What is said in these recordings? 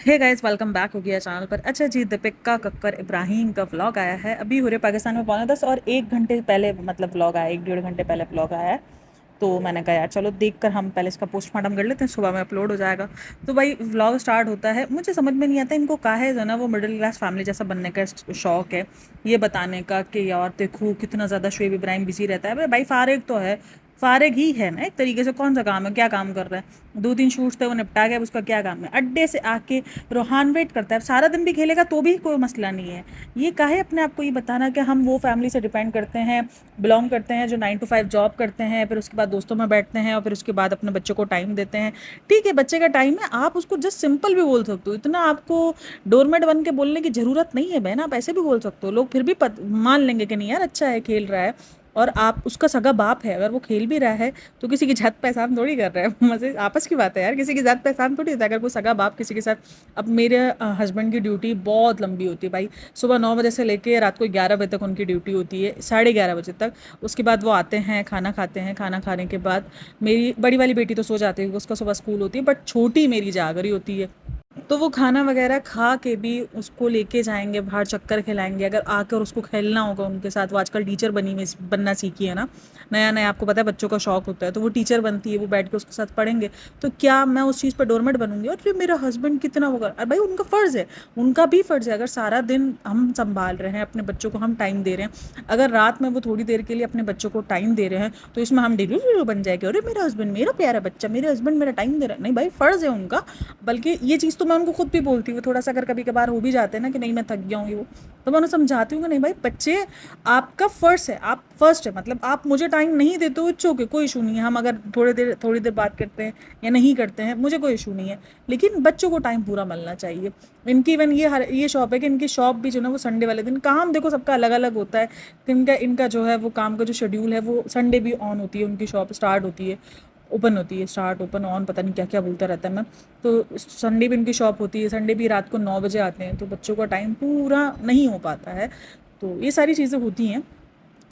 Hey guys, welcome back हो गया channel पर। अच्छा जी, दीपिका कक्कर इब्राहिम का व्लॉग आया है। अभी हो रहे पाकिस्तान में 9:45 और 1 घंटे पहले मतलब व्लॉग आया, 1 डेढ़ घंटे पहले व्लॉग आया है। तो मैंने कहा यार चलो देख कर हम पहले इसका पोस्टमार्टम कर लेते हैं, सुबह में अपलोड हो जाएगा। तो भाई व्लॉग स्टार्ट होता है, मुझे समझ में नहीं आता इनको काहे जो है ना वो मिडिल क्लास फैमिली जैसा बनने का शौक है, ये बताने का कि यार देखो कितना ज़्यादा शुएब इब्राहिम बिजी रहता है। भाई फारिग तो है, फारिग ही है ना एक तरीके से। कौन सा काम है, क्या काम कर रहा है? 2-3 शूट्स थे वो निपटा गया, अब उसका क्या काम है? अड्डे से आके रोहान वेट करता है, सारा दिन भी खेलेगा तो भी कोई मसला नहीं है। ये काहे अपने आप को ये बताना कि हम वो फैमिली से डिपेंड करते हैं, बिलोंग करते हैं जो 9 to 5 जॉब करते हैं, फिर उसके बाद दोस्तों में बैठते हैं और फिर उसके बाद अपने बच्चों को टाइम देते हैं। ठीक है, बच्चे का टाइम है, आप उसको जस्ट सिंपल भी बोल सकते हो, इतना आपको डोरमेट बन के बोलने की ज़रूरत नहीं है बहन। आप ऐसे भी बोल सकते हो, लोग फिर भी मान लेंगे कि नहीं यार अच्छा है, खेल रहा है। और आप उसका सगा बाप है, अगर वो खेल भी रहा है तो किसी की जात पहचान थोड़ी कर रहा है। मजे आपस की बात है यार, किसी की जात पहचान थोड़ी होता है अगर वो सगा बाप किसी के साथ। अब मेरे हस्बैंड की ड्यूटी बहुत लंबी होती है भाई, सुबह 9 बजे से लेके रात को 11 बजे तक उनकी ड्यूटी होती है, 11:30 बजे तक। उसके बाद वो आते हैं, खाना खाते हैं, खाना खाने के बाद मेरी बड़ी वाली बेटी तो सो जाती है, उसका सुबह स्कूल होती है, बट छोटी मेरी जाग रही होती है। तो वो खाना वगैरह खा के भी उसको लेके जाएंगे बाहर, चक्कर खिलाएंगे। अगर आकर उसको खेलना होगा उनके साथ, वो आजकल टीचर बनना सीखी है ना, नया नया आपको पता है बच्चों का शौक होता है, तो वो टीचर बनती है, वो बैठ के उसके साथ पढ़ेंगे। तो क्या मैं उस चीज़ पर डोरमेट बनूंगी? और फिर मेरा हस्बैंड कितना होगा, अरे भाई उनका फ़र्ज़ है, उनका भी फ़र्ज़ है। अगर सारा दिन हम संभाल रहे हैं अपने बच्चों को, हम टाइम दे रहे हैं, अगर रात में वो थोड़ी देर के लिए अपने बच्चों को टाइम दे रहे हैं, तो इसमें हम डिलू बन जाएंगे, अरे मेरा हस्बैंड, मेरा प्यारा बच्चा, मेरे हस्बैंड मेरा टाइम दे रहा है। नहीं भाई, फ़र्ज़ है उनका। बल्कि ये चीज़ तो मैं उनको खुद भी बोलती हूँ, थोड़ा सा अगर कभी कभार हो भी जाते हैं ना कि नहीं मैं थक गया हूँ, ये वो, तो मैं उन्हें समझाती हूँ कि नहीं भाई बच्चे, आपका फ़र्स्ट है, आप फर्स्ट है, मतलब आप मुझे टाइम नहीं देते हो, इट्स ओके, कोई इशू नहीं है। हम अगर थोड़ी देर बात करते हैं या नहीं करते हैं, मुझे कोई इशू नहीं है, लेकिन बच्चों को टाइम पूरा मिलना चाहिए। इनकी इवन ये शॉप है कि इनकी शॉप भी जो है वो संडे वाले दिन, काम देखो सबका अलग अलग होता है, इनका इनका जो है वो काम का जो शेड्यूल है वो संडे भी ऑन होती है, उनकी शॉप स्टार्ट होती है, ओपन होती है, स्टार्ट ओपन ऑन पता नहीं क्या क्या बोलता रहता है मैं। तो संडे भी उनकी शॉप होती है, संडे भी रात को 9 बजे आते हैं, तो बच्चों का टाइम पूरा नहीं हो पाता है। तो ये सारी चीज़ें होती हैं।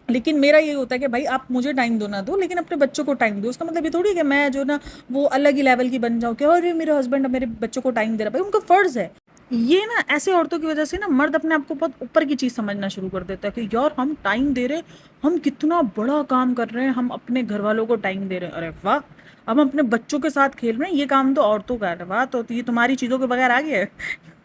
लेकिन मेरा ये होता है कि भाई आप मुझे टाइम दो ना दो, लेकिन अपने बच्चों को टाइम दो। उसका मतलब ये थोड़ी है कि मैं जो ना वो अलग ही लेवल की बन जाऊँ कि अरे मेरे हस्बैंड मेरे बच्चों को टाइम दे रहा है। भाई उनका फ़र्ज़ है। ये ना ऐसे औरतों की वजह से ना मर्द अपने आप को बहुत ऊपर की चीज़ समझना शुरू कर देता है कि यार हम टाइम दे रहे हैं, हम कितना बड़ा काम कर रहे हैं, हम अपने घर वालों को टाइम दे रहे हैं, अरे वाह। हम अपने बच्चों के साथ खेल रहे हैं, ये काम तो औरतों का है। वाह, तो ये तुम्हारी चीज़ों के बगैर आ गया है।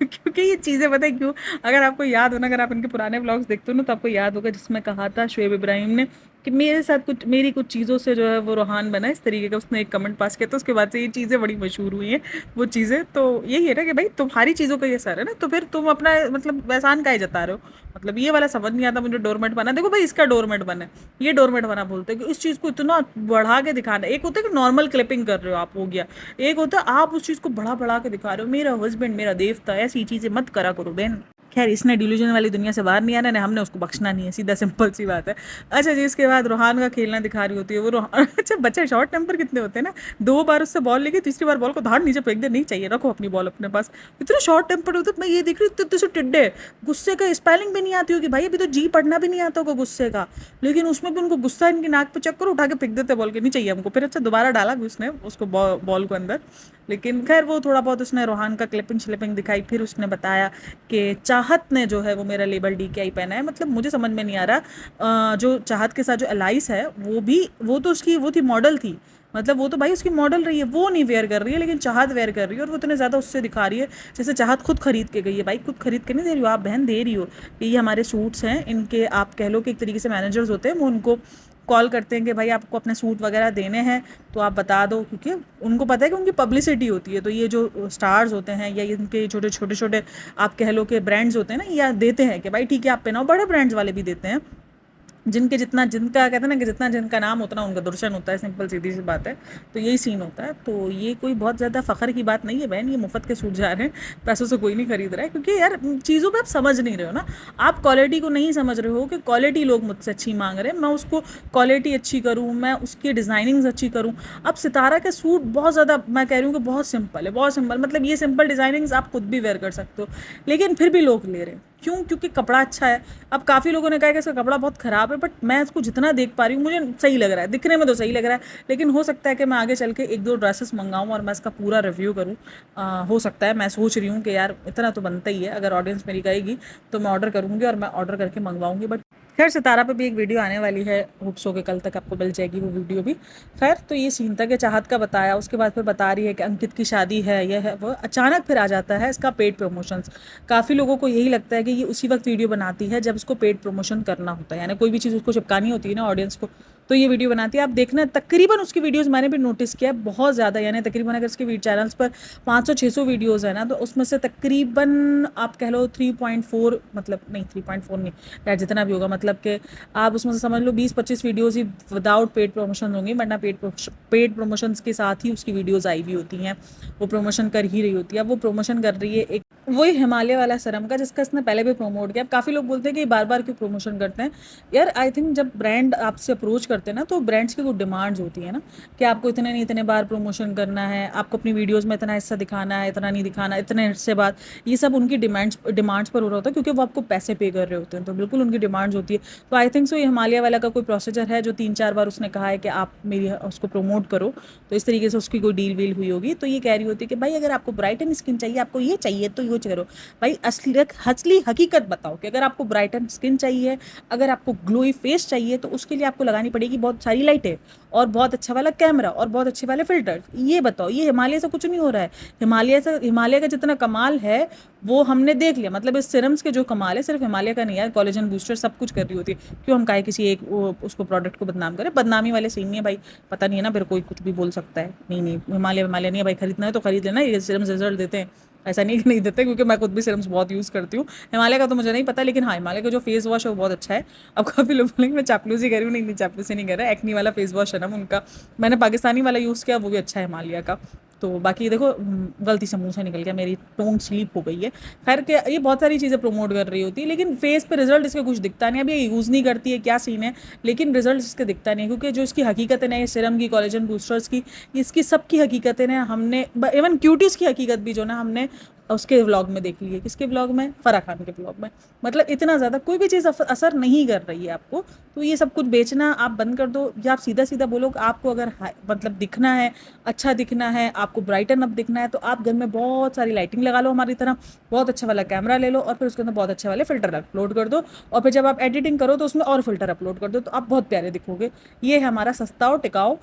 क्योंकि ये चीज़ें पता है क्यों, अगर आपको याद हो ना, अगर आप इनके पुराने व्लॉग्स देखते हो ना, तो आपको याद होगा जिसमें कहा था शुएब इब्राहिम ने कि मेरे साथ कुछ, मेरी कुछ चीज़ों से जो है वो रोहान बना, इस तरीके का उसने एक कमेंट पास किया, तो उसके बाद से ये चीज़ें बड़ी मशहूर हुई हैं। वो चीज़ें तो यही है ना कि भाई तुम्हारी चीज़ों का ये सर है ना, तो फिर तुम अपना मतलब एहसान काहे जता रहे हो? मतलब ये वाला समझ नहीं आता मुझे, डोरमेट बना। देखो भाई इसका डोरमेट बना है, ये डोरमेट बना बोलते हैं कि इस चीज़ को इतना बढ़ा के दिखाना। एक होता है कि नॉर्मल क्लिपिंग कर रहे हो आप, हो गया। एक होता है आप उस चीज़ को बढ़ा बढ़ा के दिखा रहे हो, मेरा हस्बैंड मेरा देवता, ऐसी चीज़ें मत करा करो बहन। खैर इसने डिल्यूजन वाली दुनिया से बाहर नहीं आना, ना हमने उसको बख्शना नहीं है, सीधा सिंपल सी बात है। अच्छा जी, इसके बाद रोहान का खेलना दिखा रही होती है वो रोहान। अच्छा बच्चे शॉर्ट टेम्पर कितने होते हैं ना, 2 बार उससे बॉल लेके तीसरी बार बॉल को धार नीचे फेंक दे, नहीं चाहिए, रखो अपनी बॉल अपने पास। इतने शॉर्ट टेम्पर होते। मैं ये देख रही हूँ तुझसे टिड्डे, गुस्से का स्पेलिंग भी नहीं आती होगी भाई, अभी तो जी पढ़ना भी नहीं आता होगा गुस्से का, लेकिन उसमें भी उनको गुस्सा इनकी नाक पे चक्कर उठा के फेंक देते बॉल के, नहीं चाहिए हमको। फिर अच्छा दोबारा डाला भी उसने उसको बॉल को अंदर। लेकिन खैर वो थोड़ा बहुत उसने रोहान का क्लिपिंग श्लिपिंग दिखाई, फिर उसने बताया कि चाहत ने जो है वो मेरा लेबल DKI पहना है। मतलब मुझे समझ में नहीं आ रहा, जो चाहत के साथ जो एलाइस है वो भी, वो तो उसकी वो थी, मॉडल थी, मतलब वो तो भाई उसकी मॉडल रही है, वो नहीं वेयर कर रही है, लेकिन चाहत वेयर कर रही है, और वो इतने ज़्यादा उससे दिखा रही है जैसे चाहत खुद खरीद के गई है। भाई खुद खरीद के नहीं दे रही हो आप बहन, दे रही हो कि ये हमारे सूट्स हैं, इनके आप कह लो कि एक तरीके से मैनेजर्स होते हैं, वो उनको कॉल करते हैं कि भाई आपको अपने सूट वगैरह देने हैं तो आप बता दो, क्योंकि उनको पता है कि उनकी पब्लिसिटी होती है। तो ये जो स्टार्स होते हैं या इनके छोटे छोटे छोटे आप कह लो कि ब्रांड्स होते हैं ना, या देते हैं कि भाई ठीक है आप पहनाओ, बड़े ब्रांड्स वाले भी देते हैं, जिनके जितना जिनका कहते हैं ना कि जितना जिनका नाम उतना उनका दर्शन होता है, सिंपल सीधी सी बात है। तो यही सीन होता है। तो ये कोई बहुत ज़्यादा फ़ख्र की बात नहीं है बहन, ये मुफ्त के सूट जा रहे हैं, पैसों से कोई नहीं खरीद रहा है, क्योंकि यार चीज़ों पे आप समझ नहीं रहे हो ना, आप क्वालिटी को नहीं समझ रहे हो कि क्वालिटी लोग मुझसे अच्छी मांग रहे हैं, मैं उसको क्वालिटी अच्छी करूँ, मैं उसकी डिज़ाइनिंग्स अच्छी करूँ। अब सितारा के सूट बहुत ज़्यादा, मैं कह रही हूँ कि बहुत सिंपल है, बहुत सिंपल, मतलब ये सिंपल डिज़ाइनिंग्स आप खुद भी वेयर कर सकते हो, लेकिन फिर भी लोग ले रहे हैं। क्यों? क्योंकि कपड़ा अच्छा है। अब काफ़ी लोगों ने कहा कि इसका कपड़ा बहुत ख़राब है, बट मैं इसको जितना देख पा रही हूँ मुझे सही लग रहा है, दिखने में तो सही लग रहा है, लेकिन हो सकता है कि मैं आगे चल के 1-2 ड्रेसेस मँगाऊँ और मैं इसका पूरा रिव्यू करूँ। हो सकता है, मैं सोच रही हूँ कि यार इतना तो बनता ही है, अगर ऑडियंस मेरी कहेगी तो मैं ऑर्डर करूँगी और मैं ऑर्डर करके मँगवाऊँगी। बट खैर सितारा पे भी एक वीडियो आने वाली है, होप सो के कल तक आपको मिल जाएगी वो वीडियो भी। खैर तो ये सीन था कि चाहत का बताया, उसके बाद फिर बता रही है कि अंकित की शादी है, यह है वो, अचानक फिर आ जाता है इसका पेड प्रमोशंस। काफ़ी लोगों को यही लगता है कि ये उसी वक्त वीडियो बनाती है जब उसको पेड प्रमोशन करना होता है, यानी कोई भी चीज़ उसको चिपकानी होती है ना ऑडियंस को, तो ये वीडियो बनाती है। आप देखना तकरीबन उसकी वीडियोस मैंने भी नोटिस किया है बहुत ज़्यादा, यानी तकरीबन अगर उसके चैनल्स पर 500-600 वीडियोस है ना, तो उसमें से तकरीबन आप कह लो 3.4, मतलब नहीं 3.4 नहीं यार, जितना भी होगा, मतलब कि आप उसमें से समझ लो 20-25 वीडियोस ही विदाउट पेड प्रमोशन होंगी, वरना पेड प्रमोशंस के साथ ही उसकी वीडियोस आई हुई होती हैं, वो प्रमोशन कर ही रही होती है। अब वो प्रमोशन कर रही है एक वही हिमालय वाला सीरम का, जिसका इसने पहले भी प्रमोट किया। अब काफ़ी लोग बोलते हैं कि बार बार क्यों प्रमोशन करते हैं यार। आई थिंक जब ब्रांड आपसे अप्रोच करते हैं ना, तो ब्रांड्स की कुछ डिमांड्स होती है ना, कि आपको इतने नहीं इतने बार प्रमोशन करना है, आपको अपनी वीडियोस में इतना हिस्सा दिखाना है, इतना नहीं दिखाना, इतने हिस्से बाद, ये सब उनकी डिमांड्स पर हो रहा होता है, क्योंकि वो आपको पैसे पे कर रहे होते हैं, तो बिल्कुल उनकी डिमांड्स होती है। तो आई थिंक सो ये हिमालय वाला का कोई प्रोसीजर है जो 3-4 बार उसने कहा है कि आप मेरी उसको प्रमोट करो, तो इस तरीके से उसकी कोई डील वील हुई होगी। तो ये कह रही होती है कि भाई अगर आपको ब्राइटन स्किन चाहिए, आपको ये चाहिए तो ये करो भाई, असली हकीकत बताओ कि अगर आपको ब्राइटन स्किन चाहिए, अगर आपको ग्लोई फेस चाहिए, तो उसके लिए आपको लगानी पड़ेगी बहुत सारी लाइटें और बहुत अच्छा वाला कैमरा और बहुत अच्छे वाले फिल्टर। ये बताओ, ये हिमालय से कुछ नहीं हो रहा है। हिमालय का जितना कमाल है वो हमने देख लिया, मतलब इस सिरम्स के जो कमाल है सिर्फ हिमालय का नहीं है, कोलेजन बूस्टर सब कुछ कर रही होती है। क्यों हम काहे किसी एक उसको प्रोडक्ट को बदनाम करें? बदनामी वाले सीन नहीं है भाई, पता नहीं है ना, फिर कोई कुछ भी बोल सकता है। नहीं नहीं, हिमालय नहीं है भाई, खरीदना है तो खरीद लेना, ये सिरम्स रिजल्ट देते हैं, ऐसा नहीं कि नहीं देते, क्योंकि मैं खुद भी सिरम्स बहुत यूज़ करती हूँ। हिमालय का तो मुझे नहीं पता, लेकिन हाँ हिमालय का जो फेस वॉश है वो बहुत अच्छा है। अब काफ़ी लोग बोलेंगे मैं चापलूसी कर रही हूँ, नहीं नहीं चापलूसी नहीं कर रहा है, एक्नी वाला फेस वॉश है ना उनका, मैंने पाकिस्तानी वाला यूज़ किया, वो भी अच्छा है हिमालय का। तो बाकी देखो गलती से मुंह से निकल गया, मेरी टोन स्लीप हो गई है। खैर के ये बहुत सारी चीज़ें प्रमोट कर रही होती है, लेकिन फेस पे रिजल्ट इसके कुछ दिखता नहीं। अभी ये यूज़ नहीं करती है, क्या सीन है, लेकिन रिजल्ट इसके दिखता नहीं है, क्योंकि जो इसकी हकीकत है ना, ये सीरम की, कोलेजन बूस्टर्स की, इसकी सबकी हकीकतें ना हमने, इवन क्यूटीज़ की हकीकत भी जो ना हमने उसके व्लॉग में देख ली है। किसके व्लॉग में? फराह खान के व्लॉग में। मतलब इतना ज़्यादा कोई भी चीज़ असर नहीं कर रही है आपको, तो ये सब कुछ बेचना आप बंद कर दो, या आप सीधा सीधा बोलो कि आपको अगर मतलब दिखना है, अच्छा दिखना है, आपको ब्राइटन अप दिखना है, तो आप घर में बहुत सारी लाइटिंग लगा लो हमारी तरह, बहुत अच्छा वाला कैमरा ले लो और फिर उसके अंदर बहुत अच्छे वाले फिल्टर अपलोड कर दो, और फिर जब आप एडिटिंग करो तो उसमें और फिल्टर अपलोड कर दो, तो आप बहुत प्यारे दिखोगे। ये है हमारा सस्ता और टिकाऊ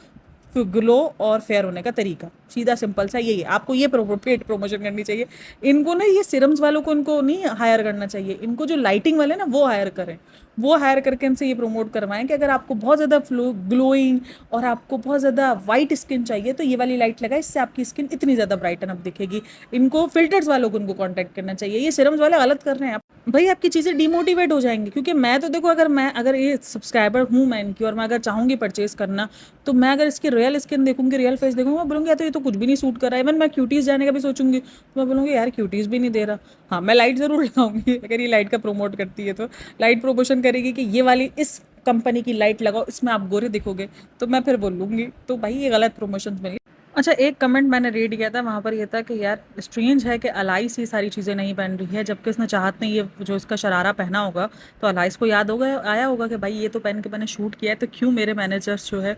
ग्लो और फेयर होने का तरीका, सीधा सिंपल सा यही है। आपको ये पेड प्रमोशन करनी चाहिए। इनको ना ये सिरम्स वालों को इनको नहीं हायर करना चाहिए, इनको जो लाइटिंग वाले ना वो हायर करें, वो हायर करके इनसे ये प्रमोट करवाएं कि अगर आपको बहुत ज़्यादा ग्लोइंग और आपको बहुत ज़्यादा वाइट स्किन चाहिए तो ये वाली लाइट लगाए, इससे आपकी स्किन इतनी ज़्यादा ब्राइटन अप दिखेगी। इनको फिल्टर्स वालों को इनको कॉन्टैक्ट करना चाहिए, ये सिरम्स वाले गलत कर रहे हैं। भाई आपकी चीज़ें डिमोटिवेट हो जाएंगी, क्योंकि मैं तो देखो, अगर ये सब्सक्राइबर हूँ मैं इनकी, और मैं अगर चाहूँगी परचेज करना, तो मैं अगर इसकी रियल स्किन देखूंगी, रियल फेस देखूंगी, मैं बोलूँगी यार तो ये तो कुछ भी नहीं सूट कर रहा है। इवन मैं क्यूटीज़ जाने का भी सोचूंगी तो मैं बोलूँगी यार क्यूटीज़ भी नहीं दे रहा। हाँ मैं लाइट ज़रूर लगाऊंगी, अगर ये लाइट का प्रमोट करती है तो लाइट प्रमोशन करेगी कि ये वाली इस कंपनी की लाइट लगाओ, इसमें आप गोरे दिखोगे, तो मैं फिर बोलूँगी। तो भाई ये गलत प्रमोशन मिली। अच्छा एक कमेंट मैंने रीड किया था, वहाँ पर ये था कि यार स्ट्रेंज है कि अलाइस ये सारी चीज़ें नहीं पहन रही है, जबकि इसने चाहत ने ये जो इसका शरारा पहना होगा, तो अलाइस को याद होगा आया होगा कि भाई ये तो पहन के मैंने शूट किया है, तो क्यों मेरे मैनेजर्स जो है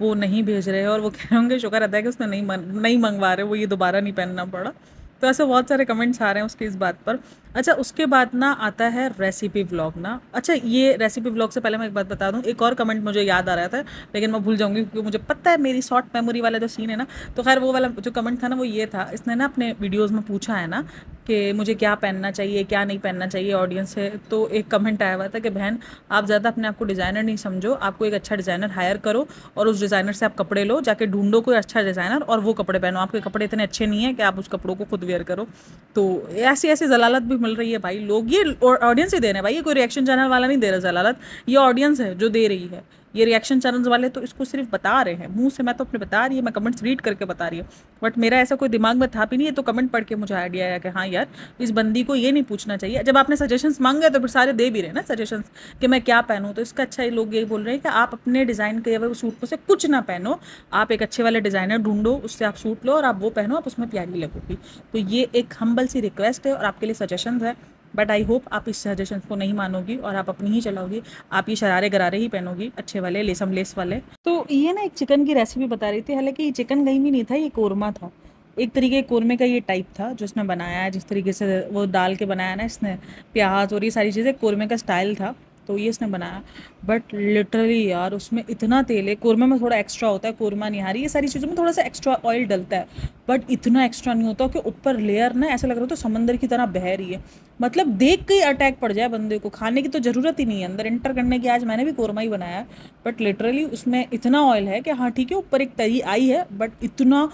वो नहीं भेज रहे हैं, और वो कह रहे होंगे शुक्र अदा है कि उसने नहीं मंगवा रहे, वो ये दोबारा नहीं पहनना पड़ा। तो ऐसे बहुत सारे कमेंट्स आ रहे हैं उसके इस बात पर। अच्छा उसके बाद ना आता है रेसिपी व्लॉग ना। अच्छा ये रेसिपी व्लॉग से पहले मैं एक बात बता दूं, एक और कमेंट मुझे याद आ रहा था, लेकिन मैं भूल जाऊंगी क्योंकि मुझे पता है मेरी शॉर्ट मेमोरी वाला जो सीन है ना। तो खैर वो वाला जो कमेंट था ना वो ये था, इसने ना अपने वीडियोज़ में पूछा है ना कि मुझे क्या पहनना चाहिए क्या नहीं पहनना चाहिए ऑडियंस से। तो एक कमेंट आया हुआ था कि बहन आप ज़्यादा अपने आप को डिज़ाइनर नहीं समझो, आपको एक अच्छा डिज़ाइनर हायर करो और उस डिज़ाइनर से आप कपड़े लो, जाके ढूंढो कोई अच्छा डिज़ाइनर और वो कपड़े पहनो। आपके कपड़े इतने अच्छे नहीं है कि आप उस कपड़ों को खुद वेयर करो। तो ऐसी ऐसी जलालत भी मिल रही है भाई, लोग ये ऑडियंस ही दे रहे हैं भाई, ये कोई रिएक्शन चैनल वाला नहीं दे रहा जलालत, ये ऑडियंस है जो दे रही है। ये रिएक्शन चैनल्स वाले तो इसको सिर्फ बता रहे हैं मुंह से, मैं तो अपने बता रही है, मैं कमेंट्स रीड करके बता रही हूँ, बट मेरा ऐसा कोई दिमाग में था भी नहीं है। तो कमेंट पढ़ के मुझे आइडिया आया कि हाँ यार इस बंदी को ये नहीं पूछना चाहिए। जब आपने सजेशंस मांगे तो फिर सारे दे भी रहे ना सजेशंस कि मैं क्या पहनूँ, तो इसका अच्छा ये लोग ये बोल रहे हैं कि आप अपने डिज़ाइन के हुए सूट को से कुछ ना पहनो, आप एक अच्छे वाले डिज़ाइनर ढूंढो, उससे आप सूट लो और आप वो पहनो, आप उसमें प्यारी लगोगी। तो ये एक हम्बल सी रिक्वेस्ट है और आपके लिए सजेशन है। बट आई होप आप इस सजेशन को नहीं मानोगी और आप अपनी ही चलाओगी, आप ये शरारे गरारे ही पहनोगी अच्छे वाले लेसम लेस वाले। तो ये ना एक चिकन की रेसिपी बता रही थी, हालांकि ये चिकन कहीं भी नहीं था, ये कोरमा था। एक तरीके कोरमे का ये टाइप था जो इसने बनाया है, जिस तरीके से वो डाल के बनाया ना इसने प्याज और ये सारी चीज़ें, कोरमे का स्टाइल था तो ये इसने बनाया। बट लिटरली यार उसमें इतना तेल है, कोरमे में थोड़ा एक्स्ट्रा होता है, कोरमा निहारी ये सारी चीज़ों में थोड़ा सा एक्स्ट्रा ऑयल डलता है, बट इतना एक्स्ट्रा नहीं होता कि ऊपर लेयर ना ऐसा लग रहा हो तो समंदर की तरह बह रही है। मतलब देख के ही अटैक पड़ जाए बंदे को, खाने की तो ज़रूरत ही नहीं है अंदर एंटर करने की। आज मैंने भी कोरमा ही बनाया है, बट लिटरली उसमें इतना ऑयल है कि हाँ ठीक है ऊपर एक तरी आई है, बट इतना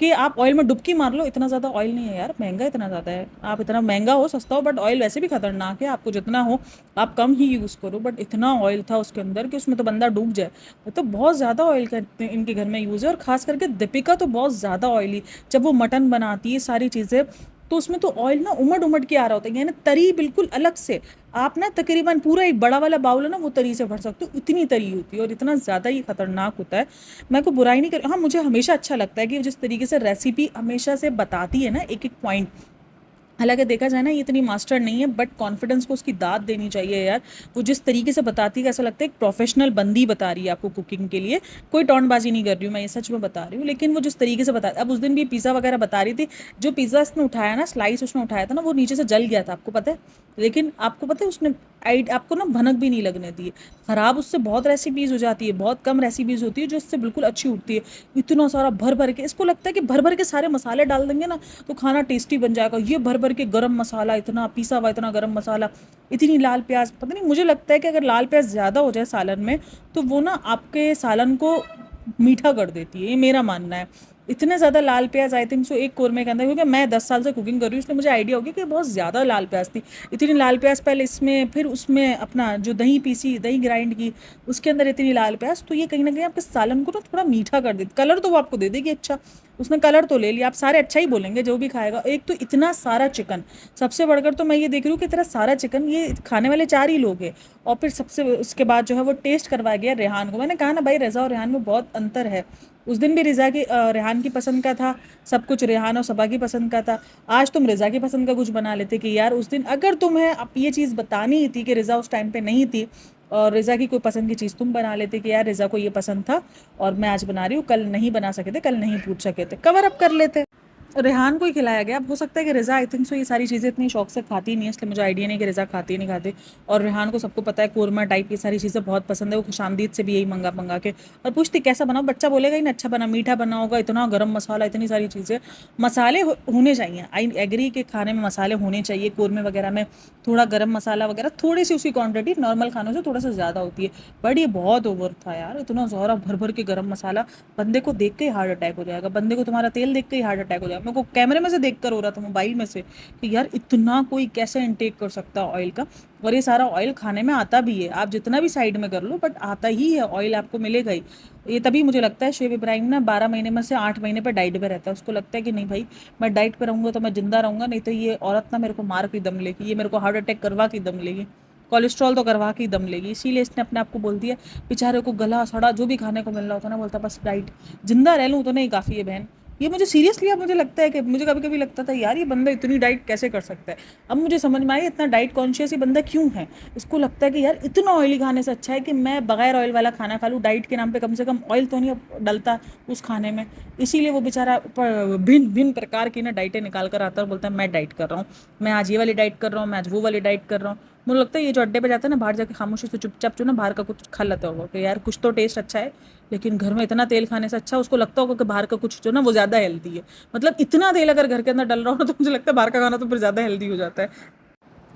कि आप ऑयल में डुबकी मार लो, इतना ज़्यादा ऑयल नहीं है यार। महंगा इतना ज़्यादा है, आप इतना महंगा हो सस्ता हो, बट ऑयल वैसे भी खतरनाक है, आपको जितना हो आप कम ही यूज़ करो। बट इतना ऑयल था उसके अंदर कि उसमें तो बंदा डूब जाए। तो बहुत ज़्यादा ऑयल करते हैं इनके घर में यूज़ है, और ख़ास करके दीपिका तो बहुत ज़्यादा ऑयली। जब वो मटन बनाती है सारी चीज़ें, तो उसमें तो ऑयल ना उमड़ उमड़ के आ रहा होता है, यानी तरी बिल्कुल अलग से। आप ना तकरीबन पूरा एक बड़ा वाला बाउल है ना वो तरी से भर सकते हो, इतनी तरी होती है और इतना ज़्यादा ही खतरनाक होता है। मैं को बुराई नहीं कर, हाँ मुझे हमेशा अच्छा लगता है कि जिस तरीके से रेसिपी हमेशा से बताती है ना एक एक पॉइंट। हालांकि देखा जाए ना ये इतनी मास्टर नहीं है, बट कॉन्फिडेंस को उसकी दाद देनी चाहिए यार। वो जिस तरीके से बताती है ऐसा लगता है एक प्रोफेशनल बंदी बता रही है आपको कुकिंग के लिए, कोई टोंटबाजी नहीं कर रही हूँ मैं, ये सच में बता रही हूँ। लेकिन वो जिस तरीके से बता, अब उस दिन भी पिज़्ज़ा वगैरह बता रही थी, जो पिज़्ज़ा इसने उठाया ना स्लाइस उसने उठाया था ना वो नीचे से जल गया था, आपको पता है। लेकिन आपको पता है उसने आपको ना भनक भी नहीं लगने दी। ख़राब उससे बहुत रेसिपीज़ हो जाती है, बहुत कम रेसिपीज़ होती है जो इससे बिल्कुल अच्छी उठती है। इतना सारा भर भर के, इसको लगता है कि भर भर के सारे मसाले डाल देंगे ना तो खाना टेस्टी बन जाएगा। ये भर भर के गरम मसाला, इतना पीसा हुआ इतना गरम मसाला, इतनी लाल प्याज, पता नहीं मुझे लगता है कि अगर लाल प्याज ज़्यादा हो जाए सालन में तो वो ना आपके सालन को मीठा कर देती है, ये मेरा मानना है। इतने ज़्यादा लाल प्याज आई थिंक सो एक कोरमे के अंदर, क्योंकि मैं 10 साल से कुकिंग कर रही हूँ इसलिए मुझे आइडिया हो गया कि बहुत ज़्यादा लाल प्याज थी। इतनी लाल प्याज पहले इसमें, फिर उसमें अपना जो दही पीसी, दही ग्राइंड की, उसके अंदर इतनी लाल प्याज, तो ये कहीं ना कहीं आपके सालन को ना थोड़ा मीठा कर देती। कलर तो वो आपको दे देगी अच्छा, उसने कलर तो ले लिया, आप सारे अच्छा ही बोलेंगे जो भी खाएगा। एक तो इतना सारा चिकन, सबसे बढ़कर तो मैं ये देख रही हूँ कि इतना सारा चिकन, ये खाने वाले 4 ही लोग हैं। और फिर सबसे उसके बाद जो है वो टेस्ट करवाया गया रेहान को। मैंने कहा ना भाई रज़ा और रेहान में बहुत अंतर है। उस दिन भी रिज़ा की रेहान की पसंद का था सब कुछ, रेहान और सबा की पसंद का था। आज तुम रिज़ा की पसंद का कुछ बना लेते कि यार उस दिन अगर तुम्हें अब ये चीज़ बतानी ही थी कि रिज़ा उस टाइम पे नहीं थी और रिज़ा की कोई पसंद की चीज़ तुम बना लेते कि यार रिज़ा को ये पसंद था और मैं आज बना रही हूँ, कल नहीं बना सके थे, कल नहीं पूछ सके थे, कवर अप कर लेते। रेहान को ही खिलाया गया। अब हो सकता है कि रिज़ा आई थिंक सो ये सारी चीज़ें इतनी शौक से खाती नहीं है, इसलिए मुझे आइडिया नहीं कि रिज़ा खाती नहीं खाती। और रेहान को सबको पता है कोरमा टाइप की सारी चीज़ें बहुत पसंद है, वो खुशामदीद से भी यही मंगा मंगा के और पूछती कैसा बनाओ, बच्चा बोलेगा ही ना अच्छा बना, मीठा बना होगा, इतना गर्म मसाला, इतनी सारी चीज़ें। मसाले होने चाहिए, आई एग्री के खाने में मसाले होने चाहिए, कोरमे वगैरह में थोड़ा गर्म मसाला वगैरह थोड़ी सी उसकी क्वांटिटी नॉर्मल खानों से थोड़ा सा ज़्यादा होती है। बट ये बहुत ओवर था यार, इतना ज़ोरा भर भर के गर्म मसाला, बंदे को देख के ही हार्ट अटैक हो जाएगा, बंदे को तुम्हारा तेल देख के ही हार्ट अटैक हो जाएगा। मेरे को कैमरे में से देख कर हो रहा था, मोबाइल में से, कि यार इतना कोई कैसे इनटेक कर सकता है ऑयल का। और ये सारा ऑयल खाने में आता भी है, आप जितना भी साइड में कर लो बट आता ही है, ऑयल आपको मिलेगा ही। ये तभी मुझे लगता है शेफ इब्राहिम ना 12 महीने में से 8 महीने पर डाइट पे रहता है। उसको लगता है कि नहीं भाई मैं डाइट पे रहूँगा तो मैं जिंदा रहूँगा, नहीं तो ये औरत ना मेरे को मार के दम लेगी, ये मेरे को हार्ट अटैक करवा के दम लेगी, कोलेस्ट्रॉल तो करवा के ही दम लेगी। इसीलिए इसने अपने आप को बोल दिया, बेचारे को गला सड़ा जो भी खाने को मिल रहा होता ना, बोलता बस डाइट, जिंदा रह लूँ तो नहीं काफ़ी है बहन। ये मुझे सीरियसली अब मुझे लगता है कि मुझे कभी कभी लगता था यार ये बंदा इतनी डाइट कैसे कर सकता है। अब मुझे समझ में आया इतना डाइट कॉन्शियस ये बंदा क्यों है। इसको लगता है कि यार इतना ऑयली खाने से अच्छा है कि मैं बगैर ऑयल वाला खाना खा लूँ, डाइट के नाम पे कम से कम ऑयल तो नहीं डलता उस खाने में। इसीलिए वो बेचारा भिन्न भिन्न प्रकार की ना डाइटें निकाल कर आता है और बोलता है मैं डाइट कर रहा हूँ, मैं आज ये वाली डाइट कर रहा हूँ, मैं आज वो वाली डाइट कर रहा हूँ। मुझे लगता है ये जो अड्डे पे जाता है ना बाहर जाके खामोशी से चुपचाप जो ना बाहर का कुछ खा लेता होगा कि यार कुछ तो टेस्ट अच्छा है, लेकिन घर में इतना तेल खाने से अच्छा उसको लगता होगा कि बाहर का कुछ जो ना वो ज़्यादा हेल्दी है। मतलब इतना तेल अगर घर के अंदर डल रहा हो तो मुझे लगता है बाहर का खाना तो फिर ज़्यादा हेल्दी हो जाता है।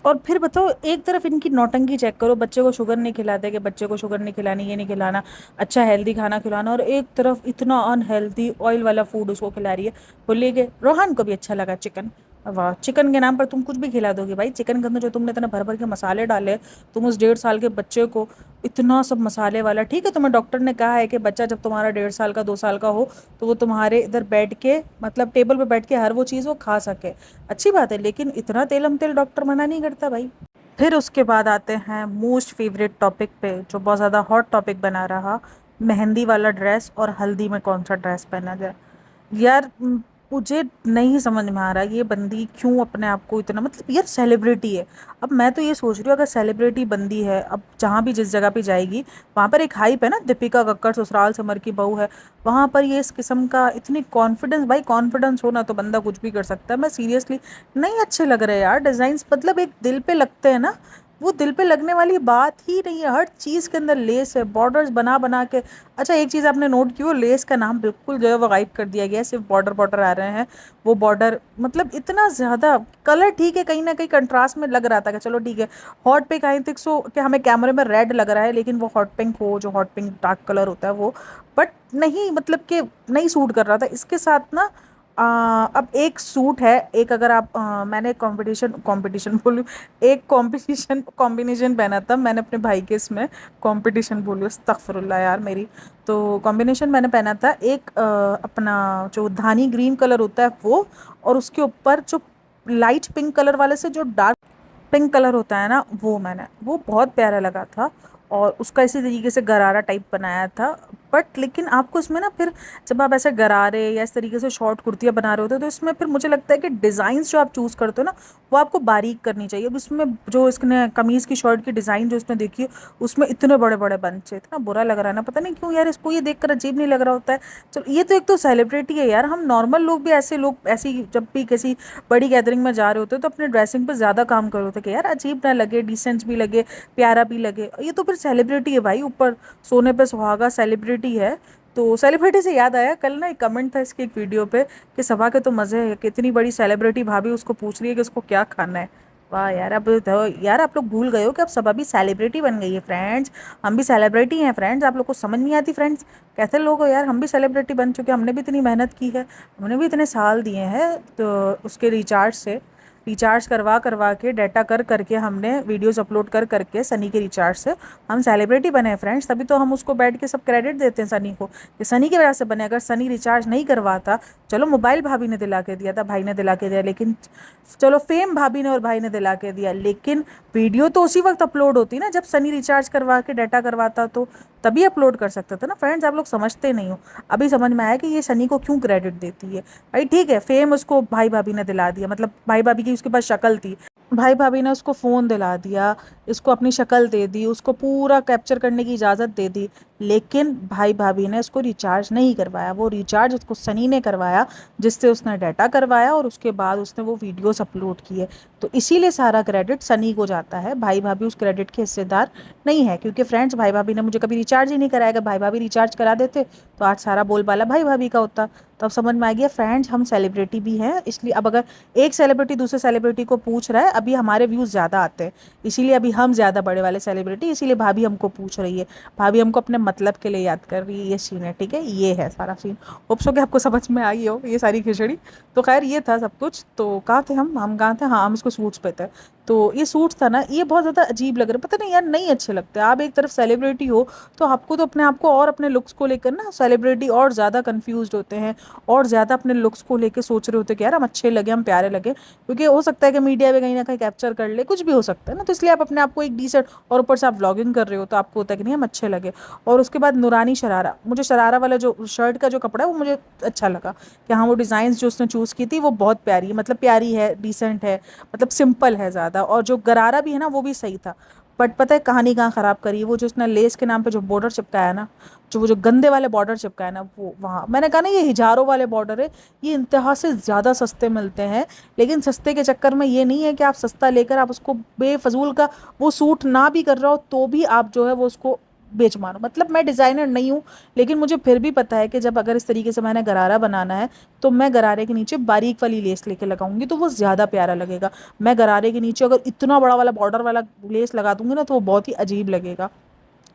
और फिर बताओ एक तरफ इनकी नौटंकी चेक करो, बच्चे को शुगर नहीं खिलाते कि बच्चे को शुगर नहीं खिलानी, ये नहीं खिलाना, अच्छा हेल्दी खाना खिलाना, और एक तरफ इतना अनहेल्दी ऑयल वाला फूड उसको खिला रही है। बोलिए कि रोहन को भी अच्छा लगा चिकन, वाह चिकन के नाम पर तुम कुछ भी खिला दोगे भाई। चिकन के अंदर जो तुमने इतना भर भर के मसाले डाले, तुम उस 1.5 साल के बच्चे को इतना सब मसाले वाला, ठीक है तुम्हें डॉक्टर ने कहा है कि बच्चा जब तुम्हारा 1.5 साल का 2 साल का हो तो वो तुम्हारे इधर बैठ के मतलब टेबल पे बैठ के हर वो चीज़ वो खा सके, अच्छी बात है, लेकिन इतना तेलम तेल डॉक्टर मना नहीं करता भाई। फिर उसके बाद आते हैं मोस्ट फेवरेट टॉपिक पे जो बहुत ज़्यादा हॉट टॉपिक बना रहा, मेहंदी वाला ड्रेस और हल्दी में कौन सा ड्रेस पहना जाए। यार मुझे नहीं समझ में आ रहा ये बंदी क्यों अपने आप को इतना, मतलब यार सेलिब्रिटी है। अब मैं तो ये सोच रही हूँ, अगर सेलिब्रिटी बंदी है, अब जहाँ भी जिस जगह पे जाएगी वहाँ पर एक हाइप है ना, दीपिका कक्कड़ ससुराल सिमर की बहू है, वहाँ पर ये इस किस्म का इतनी कॉन्फिडेंस, भाई कॉन्फिडेंस हो ना तो बंदा कुछ भी कर सकता है। मैं सीरियसली नहीं अच्छे लग रहे यार डिज़ाइंस, मतलब एक दिल पे लगते हैं ना, वो दिल पे लगने वाली बात ही नहीं है। हर चीज़ के अंदर लेस है, बॉर्डर्स बना बना के। अच्छा एक चीज़ आपने नोट की, वो लेस का नाम बिल्कुल जो है वो गायब कर दिया गया है, सिर्फ बॉर्डर बॉर्डर आ रहे हैं। वो बॉर्डर मतलब इतना ज़्यादा कलर ठीक है, कहीं ना कहीं कंट्रास्ट में लग रहा था कि चलो ठीक है। Hot pink I think so कि हमें कैमरे में रेड लग रहा है, लेकिन वो हॉट पिंक हो, जो हॉट पिंक डार्क कलर होता है वो, बट नहीं मतलब कि नहीं सूट कर रहा था इसके साथ ना। अब एक सूट है, एक अगर आप मैंने कंपटीशन कंपटीशन बोलूँ, एक कॉम्पिटिशन कॉम्बिनेशन पहना था मैंने अपने भाई के इसमें, कंपटीशन बोलूँ अस्तगफुरुल्लाह यार मेरी। तो कॉम्बिनेशन मैंने पहना था एक अपना जो धानी ग्रीन कलर होता है वो, और उसके ऊपर जो लाइट पिंक कलर वाले से जो डार्क पिंक कलर होता है ना, वो मैंने, वो बहुत प्यारा लगा था। और उसका इसी तरीके से गरारा टाइप बनाया था। बट लेकिन आपको इसमें ना फिर, जब आप ऐसे गरारे या इस तरीके से शॉर्ट कुर्तियाँ बना रहे होते हो तो इसमें फिर मुझे लगता है कि डिज़ाइंस जो आप चूज़ करते हो ना, वो आपको बारीक करनी चाहिए। अब इसमें जो इसने कमीज़ की शर्ट की डिज़ाइन जो इसने देखी है, उसमें इतने बड़े बड़े बंचे, इतना बुरा लग रहा है ना, पता नहीं क्यों यार, इसको ये देख कर अजीब नहीं लग रहा होता है। चलो ये तो एक तो सेलिब्रिटी है यार, हम नॉर्मल लोग भी ऐसे लोग ऐसी जब भी किसी बड़ी गैदरिंग में जा रहे होते हैं तो अपने ड्रेसिंग पे ज़्यादा काम कर रहे होते हैं कि यार अजीब ना लगे, डिसेंट भी लगे, प्यारा भी लगे। ये तो फिर सेलिब्रिटी है भाई, ऊपर सोने पे सुहागा सेलिब्रिटी है। तो सेलिब्रिटी से याद आया, कल ना एक कमेंट था इसके एक वीडियो पे कि सभा के तो मज़े है, कितनी बड़ी सेलिब्रिटी भाभी उसको पूछ रही है कि उसको क्या खाना है। वाह यार, अब तो यार आप लोग भूल गए हो कि अब सभा भी सेलिब्रिटी बन गई है फ्रेंड्स। हम भी सेलिब्रिटी हैं फ्रेंड्स, आप लोग को समझ नहीं आती फ्रेंड्स। कैसे लोग हो यार, हम भी सेलिब्रिटी बन चुके हैं, हमने भी इतनी मेहनत की है, हमने भी इतने साल दिए हैं तो उसके रिचार्ज से, रिचार्ज करवा करवा के डाटा कर करके हमने वीडियोस अपलोड कर करके सनी के रिचार्ज से हम सेलिब्रिटी बने हैं फ्रेंड्स। तभी तो हम उसको बैठ के सब क्रेडिट देते हैं सनी को कि सनी की वजह से बने। अगर सनी रिचार्ज नहीं करवाता, चलो मोबाइल भाभी ने दिला के दिया था, भाई ने दिला के दिया, लेकिन चलो फेम भाभी ने और भाई ने दिला के दिया, लेकिन वीडियो तो उसी वक्त अपलोड होती ना जब सनी रिचार्ज करवा के डाटा करवाता, तो तभी अपलोड कर सकते थे ना फ्रेंड्स। आप लोग समझते नहीं हो। अभी समझ में आया कि ये सनी को क्यों क्रेडिट देती है। भाई ठीक है, फेम उसको भाई भाभी ने दिला दिया, मतलब भाई भाभी की उसके पास शक्ल थी, भाई भाभी ने उसको फ़ोन दिला दिया, इसको अपनी शक्ल दे दी, उसको पूरा कैप्चर करने की इजाज़त दे दी, लेकिन भाई भाभी ने उसको रिचार्ज नहीं करवाया। वो रिचार्ज उसको सनी ने करवाया, जिससे उसने डाटा करवाया और उसके बाद उसने वो वीडियोस अपलोड किए। तो इसीलिए सारा क्रेडिट सनी को जाता है, भाई भाभी उस क्रेडिट के हिस्सेदार नहीं है। क्योंकि फ्रेंड्स भाई भाभी ने मुझे कभी रिचार्ज ही नहीं कराया, अगर भाई भाभी रिचार्ज करा देते तो आज सारा बोलबाला भाई भाभी का होता। तो अब समझ में आ गया फ्रेंड्स, हम सेलिब्रिटी भी हैं, इसलिए अब अगर एक सेलिब्रिटी दूसरे सेलिब्रिटी को पूछ रहा है, अभी हमारे व्यूज़ ज़्यादा आते हैं, इसीलिए अभी हम ज़्यादा बड़े वाले सेलिब्रिटी, इसीलिए भाभी हमको पूछ रही है, भाभी हमको अपने मतलब के लिए याद कर रही है। ये सीन है, ठीक है, ये है सारा सीन। होप सो कि आपको समझ में आई हो ये सारी खिचड़ी। तो खैर ये था सब कुछ। तो कहाँ थे हम कहाँ थे, हाँ हम इसको सूट्स पे थे। तो ये सूट्स था ना, ये बहुत ज़्यादा अजीब लग रहा है, पता नहीं यार, नहीं अच्छे लगते। आप एक तरफ सेलिब्रिटी हो तो आपको तो अपने आप को और अपने लुक्स को लेकर ना, सेलिब्रिटी और ज़्यादा कंफ्यूज होते हैं और ज़्यादा अपने लुक्स को लेके सोच रहे होते हैं कि यार हम अच्छे लगे, हम प्यारे लगे, क्योंकि हो सकता है कि मीडिया में कहीं ना कहीं कैप्चर कर ले, कुछ भी हो सकता है ना। तो इसलिए आप अपने आप को एक डिसेंट, और ऊपर से आप व्लॉगिंग कर रहे हो तो आपको होता है कि नहीं हम अच्छे लगे। और उसके बाद नूरानी शरारा, मुझे शरारा वाला जो शर्ट का जो कपड़ा है वो मुझे अच्छा लगा कि हाँ वो डिज़ाइन जो उसने चूज़ की थी वो बहुत प्यारी है, मतलब प्यारी है, डिसेंट है, मतलब सिंपल है ज़्यादा। और जो गरारा भी है ना वो भी सही था। बट पता है कहानी कहाँ ख़राब करी है, वो जो उसने लेस के नाम पे जो बॉर्डर चिपकाया ना, जो वो जो गंदे वाले बॉर्डर चिपकाए ना, वो वहाँ मैंने कहा ना ये हिजारों वाले बॉर्डर है, ये इंतहा से ज़्यादा सस्ते मिलते हैं। लेकिन सस्ते के चक्कर में ये नहीं है कि आप सस्ता लेकर आप उसको बेफजूल का, वो सूट ना भी कर रहा हो तो भी आप जो है वो उसको बेच मारो। मतलब मैं डिज़ाइनर नहीं हूँ, लेकिन मुझे फिर भी पता है कि जब अगर इस तरीके से मैंने गरारा बनाना है तो मैं गरारे के नीचे बारीक वाली लेस लेके लगाऊंगी तो वो ज़्यादा प्यारा लगेगा। मैं गरारे के नीचे अगर इतना बड़ा वाला बॉर्डर वाला लेस लगा दूंगी ना तो वो बहुत ही अजीब लगेगा।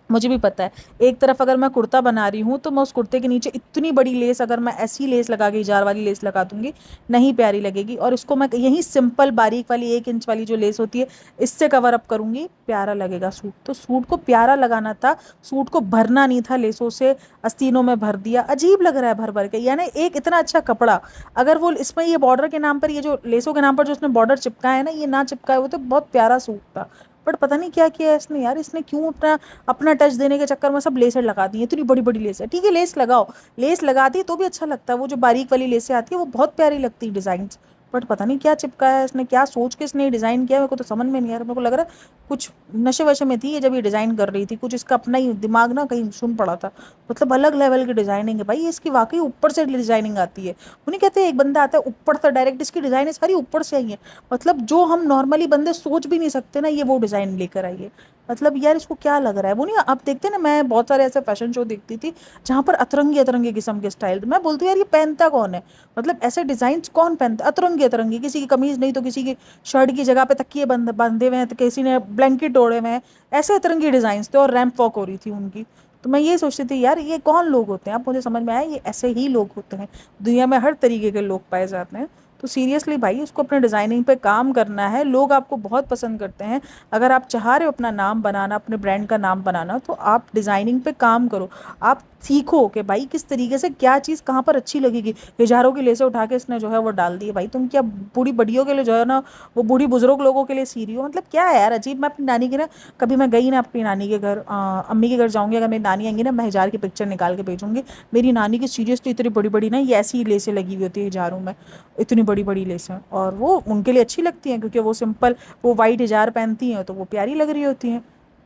मुझे भी पता है, एक तरफ अगर मैं कुर्ता बना रही हूँ तो मैं उस कुर्ते के नीचे इतनी बड़ी लेस, अगर मैं ऐसी लेस लगा के जार वाली लेस लगा दूंगी, नहीं प्यारी लगेगी। और इसको मैं यही सिंपल बारीक वाली 1 इंच वाली जो लेस होती है इससे कवर अप करूंगी, प्यारा लगेगा सूट। तो सूट को प्यारा लगाना था, सूट को भरना नहीं था लेसों से, आस्तीनों में भर दिया, अजीब लग रहा है भर भर के। यानी एक इतना अच्छा कपड़ा, अगर वो इसमें ये बॉर्डर के नाम पर, ये जो लेसों के नाम पर जो उसने बॉर्डर चिपकाया है ना, ये ना चिपकाया हो तो बहुत प्यारा सूट था। बट पता नहीं क्या किया है इसने यार, इसने क्यों अपना अपना टच देने के चक्कर में सब लेसें लगा दी हैं, इतनी बड़ी बड़ी लेस है। ठीक है लेस लगाओ, लेस लगा दी तो भी अच्छा लगता है, वो जो बारीक वाली लेसें आती है वो बहुत प्यारी लगती है डिज़ाइन। बट पता नहीं क्या चिपकाया है इसने, क्या सोच के इसने डिज़ाइन किया, मेरे को तो समझ में नहीं आ रहा। मेरे को लग रहा है कुछ नशे वशे में थी ये जब ये डिज़ाइन कर रही थी, कुछ इसका अपना ही दिमाग ना कहीं सुन पड़ा था। मतलब अलग लेवल की डिज़ाइनिंग है भाई, ये इसकी वाकई ऊपर से डिज़ाइनिंग आती है। उन्हें कहते हैं एक बंदा आता है ऊपर से डायरेक्ट, इसकी डिज़ाइन सारी ऊपर से आई है। मतलब जो हम नॉर्मली बंदे सोच भी नहीं सकते ना, ये वो डिज़ाइन लेकर आई है। मतलब यार इसको क्या लग रहा है, वो नहीं आप देखते ना, मैं बहुत सारे ऐसे फैशन शो देखती थी जहाँ पर अतरंगी अतरंगी किस्म के स्टाइल, मैं बोलती हूँ यार ये पहनता कौन है, मतलब ऐसे डिजाइन कौन पहनता है अतरंगी अतरंगी, किसी की कमीज नहीं तो किसी की शर्ट की जगह पे तकिए बंधे हुए हैं, तो किसी ने ब्लैंकेट ओढ़े हुए हैं, ऐसे अतरंगी डिजाइन थे और रैंप वॉक हो रही थी उनकी। तो मैं ये सोचती थी यार ये कौन लोग होते हैं, अब मुझे समझ में आया ये ऐसे ही लोग होते हैं, दुनिया में हर तरीके के लोग पाए जाते हैं। तो सीरियसली भाई उसको अपने डिज़ाइनिंग पे काम करना है, लोग आपको बहुत पसंद करते हैं। अगर आप चाह रहे हो अपना नाम बनाना, अपने ब्रांड का नाम बनाना, तो आप डिज़ाइनिंग पे काम करो। आप सीखो कि भाई किस तरीके से क्या चीज़ कहाँ पर अच्छी लगेगी। हज़ारों की लेसे उठा के इसने जो है वो डाल दी है भाई, तुम क्या बूढ़ी बड़ियों के लिए जो है ना, वो बूढ़ी बुजुर्ग लोगों के लिए सी रही हो, मतलब क्या है यार अजीब। मैं अपनी नानी की ना, कभी मैं गई ना अपनी नानी के घर, अम्मी के घर जाऊँगी, अगर मेरी नानी आएंगी ना, मैं हज़ार की पिक्चर निकाल के भेजूँगी। मेरी नानी की सीरियसली इतनी बड़ी बड़ी ना ये ऐसी लेसें लगी हुई होती है हज़ारों में, इतनी बड़ी बड़ी लेसें, और वो उनके लिए अच्छी लगती हैं क्योंकि वो सिंपल, वो वाइट हज़ार पहनती हैं तो वो प्यारी लग रही होती हैं।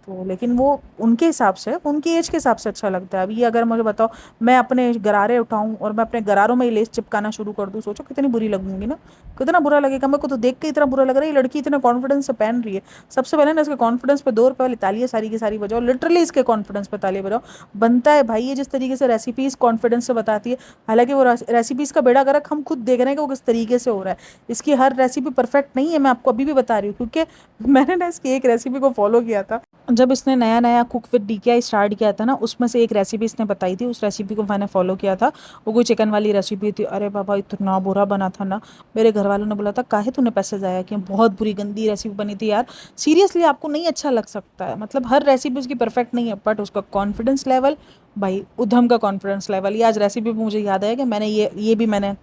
तो लेकिन वो उनके हिसाब से, उनकी एज के हिसाब से अच्छा लगता है। अब ये अगर मुझे बताओ मैं अपने गरारे उठाऊं और मैं अपने गरारों में ये लेस चिपकाना शुरू कर दूं, सोचो कितनी बुरी लगूंगी ना, कितना बुरा लगेगा। मेरे को तो देख के इतना बुरा लग रहा है, ये लड़की इतने कॉन्फिडेंस से पहन रही है। सबसे पहले ना इसके कॉन्फिडेंस पे 2 रुपये वाली तालियां सारी की सारी बजाओ, लिटरली इसके कॉन्फिडेंस पे तालियां बजाओ। बनता है भाई, ये जिस तरीके से रेसिपीज कॉन्फिडेंस से बताती है, हालांकि वो रेसिपीज का बेड़ा गर्क हम खुद देख रहे हैं कि वो किस तरीके से हो रहा है। इसकी हर रेसिपी परफेक्ट नहीं है, मैं आपको अभी भी बता रही हूँ, क्योंकि मैंने ना इसकी एक रेसिपी को फॉलो किया था जब इसने नया नया कुक विद डीकेआई स्टार्ट किया था ना, उसमें से एक रेसिपी इसने बताई थी, उस रेसिपी को मैंने फॉलो किया था। वो कोई चिकन वाली रेसिपी थी, अरे बाबा इतना बुरा बना था ना, मेरे घर वालों ने बोला था काहे तूने पैसे ज़ाया किए, बहुत बुरी गंदी रेसिपी बनी थी यार। सीरियसली आपको नहीं अच्छा लग सकता है, मतलब हर रेसिपी उसकी परफेक्ट नहीं है, बट उसका कॉन्फिडेंस लेवल, भाई उधम का कॉन्फिडेंस लेवल। ये आज रेसिपी पे मुझे याद आया कि मैंने ये भी मैंने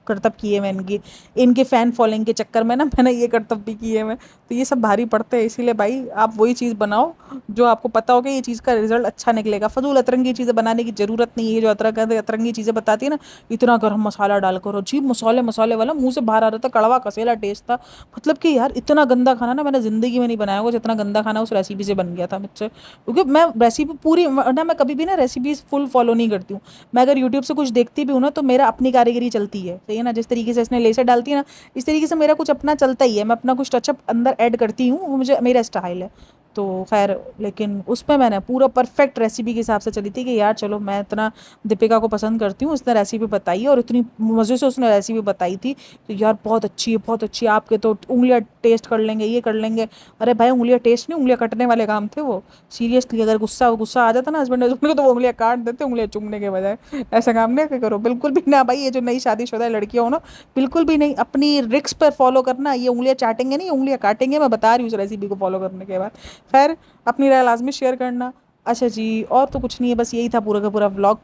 करतब किए हुए इनकी, इनके फ़ैन फॉलोइंग के चक्कर में ना मैंने ये करतब भी किए हुए। तो ये सब भारी पड़ते हैं, इसीलिए भाई आप वही चीज़ बनाओ जो आपको पता हो कि ये चीज़ का रिजल्ट अच्छा निकलेगा। फजूल अतरंगी चीज़ें बनाने की ज़रूरत नहीं है, जो अतरंगी चीज़ें बताती है ना, इतना गर्म मसाला डाल करो, अजीब मसाले मसाले वाला मुंह से बाहर आ रहा था, कड़वा कसेला टेस्ट था। मतलब कि यार इतना गंदा खाना ना मैंने ज़िंदगी में नहीं बनाया होगा जितना गंदा खाना उस रेसिपी से बन गया था मुझसे, क्योंकि मैं रेसिपी पूरी ना, मैं कभी भी ना रेसिपीज फुल फॉलो नहीं करती हूँ। मैं अगर यूट्यूब से कुछ देखती भी हूँ ना, तो मेरा अपनी कारीगरी चलती है, सही है ना, जिस तरीके से इसने लेसर डालती है ना, इस तरीके से मेरा कुछ अपना चलता ही है, मैं अपना कुछ टचअप अंदर ऐड करती हूँ, वो मुझे मेरा स्टाइल है। तो खैर, लेकिन उसमें मैंने पूरा परफेक्ट रेसिपी के हिसाब से चली थी कि यार चलो मैं इतना दीपिका को पसंद करती हूँ, उसने रेसिपी बताई है और इतनी मज़े से उसने रेसिपी बताई थी कि यार बहुत अच्छी है, बहुत अच्छी है, आपके तो उंगलियां टेस्ट कर लेंगे, ये कर लेंगे। अरे भाई उंगलियां टेस्ट नहीं, उंगलियां कटने वाले काम थे वो। सीरियसली अगर गुस्सा गुस्सा आ जाता ना हस्बैंड हस्बैंड को, तो वो उंगलियां काट देते उंगलियां चूमने के बजाय। ऐसा काम नहीं करो बिल्कुल भी ना भाई, ये जो नई शादीशुदा लड़कियां हो ना, बिल्कुल भी नहीं, अपनी रिक्स पर फॉलो करना। ये उंगलियां चाटेंगे नहीं, उंगलियां काटेंगे, मैं बता रही हूँ उस रेसिपी को फॉलो करने के बाद। खैर, अपनी राय लाजमी शेयर करना। अच्छा जी, और तो कुछ नहीं है, बस यही था पूरा का पूरा व्लॉग।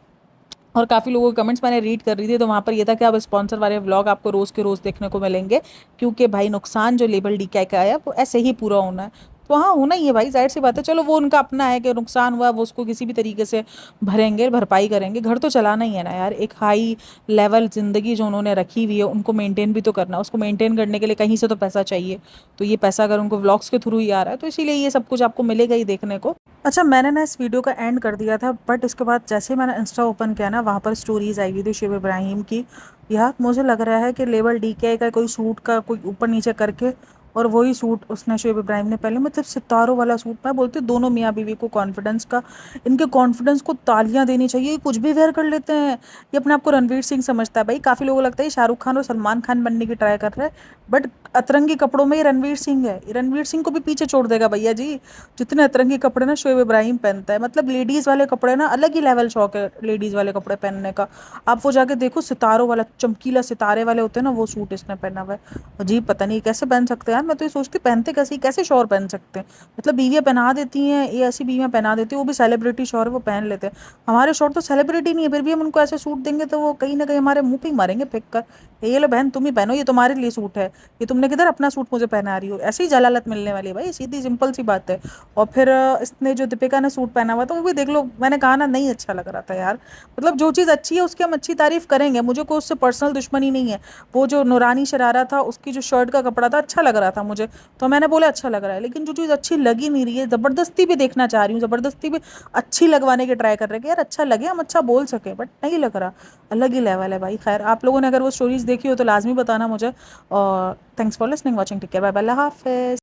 और काफ़ी लोगों के कमेंट्स मैंने रीड कर रही थी, तो वहाँ पर ये था कि अब स्पॉन्सर वाले व्लॉग आपको रोज़ के रोज़ देखने को मिलेंगे, क्योंकि भाई नुकसान जो लेबल डी का आया वो ऐसे ही पूरा होना है। तो हाँ, होना ही है भाई, जाहिर सी बात है। चलो वो उनका अपना है कि नुकसान हुआ वो उसको किसी भी तरीके से भरेंगे, भरपाई करेंगे, घर तो चलाना ही है ना यार। एक हाई लेवल ज़िंदगी जो उन्होंने रखी हुई है उनको मेंटेन भी तो करना, उसको मेंटेन करने के लिए कहीं से तो पैसा चाहिए। तो ये पैसा अगर उनको व्लॉग्स के थ्रू ही आ रहा है, तो इसीलिए ये सब कुछ आपको मिलेगा ही देखने को। अच्छा, मैंने ना इस वीडियो का एंड कर दिया था, बट इसके बाद जैसे ही मैंने इंस्टा ओपन किया ना, वहाँ पर स्टोरीज आई हुई थी शिव इब्राहिम की। यार मुझे लग रहा है कि लेवल डी का कोई सूट का कोई ऊपर नीचे करके, और वही सूट उसने शुएब इब्राहिम ने पहले, मतलब सितारों वाला सूट। मैं बोलती हूँ दोनों मियाँ बीवी को कॉन्फिडेंस का, इनके कॉन्फिडेंस को तालियां देनी चाहिए, ये कुछ भी वेयर कर लेते हैं। ये अपने आप को रणवीर सिंह समझता है भाई, काफ़ी लोगों को लगता है ये शाहरुख खान और सलमान खान बनने की ट्राई कर रहा है, बट अतरंगी कपड़ों में ये रणवीर सिंह है। ये रणवीर सिंह को भी पीछे छोड़ देगा भैया जी। जितने अतरंगी कपड़े ना शुएब इब्राहिम पहनता है, मतलब लेडीज़ वाले कपड़े ना अलग ही लेवल शौक है लेडीज़ वाले कपड़े पहनने का। आप वो जाके देखो, सितारों वाला चमकीला सितारे वाले होते हैं ना, वो सूट इसने पहना हुआ है। अजीब, पता नहीं कैसे पहन सकते हैं। यार, मैं तो ये सोचती पहनते कैसे कैसे शौहर पहन सकते हैं। मतलब बीवियाँ पहना देती हैं, ये ऐसी बीवियाँ पहना देती हैं, वो भी सेलिब्रिटी शौहर वो पहन लेते हैं। हमारे शौहर तो सेलिब्रिटी नहीं है, फिर भी हम उनको ऐसे सूट देंगे तो वो कहीं ना कहीं हमारे मुंह पे ही मारेंगे फेंक कर, ये लो बहन तुम ही पहनो, ये तुम्हारे लिए सूट है, ये तुमने किधर अपना सूट मुझे पहना रही हो। ऐसी ही जलालत मिलने वाली है भाई, सीधी सिंपल सी बात है। और फिर इसने जो दीपिका ने सूट पहना हुआ था वो भी देख लो, मैंने कहा ना नहीं अच्छा लग रहा था यार। मतलब जो चीज़ अच्छी है उसकी हम अच्छी तारीफ करेंगे, मुझे कोई उससे पर्सनल दुश्मनी नहीं है। वो जो नूरानी शरारा था उसकी जो शर्ट का कपड़ा था अच्छा लग रहा था मुझे, तो मैंने बोला अच्छा लग रहा है। लेकिन जो चीज़ अच्छी लगी नहीं रही है, ज़बरदस्ती भी देखना चाह रही हूँ, ज़बरदस्ती भी अच्छी लगवाने के ट्राई कर रहे हैं कि यार अच्छा लगे, हम अच्छा बोल सके, बट नहीं लग रहा। अलग ही लेवल है भाई। खैर आप लोगों ने अगर वो स्टोरीज देखी हो तो लाजमी बताना मुझे। और thanks for listening watching, take care, bye bye, अल्लाह हाफिज़।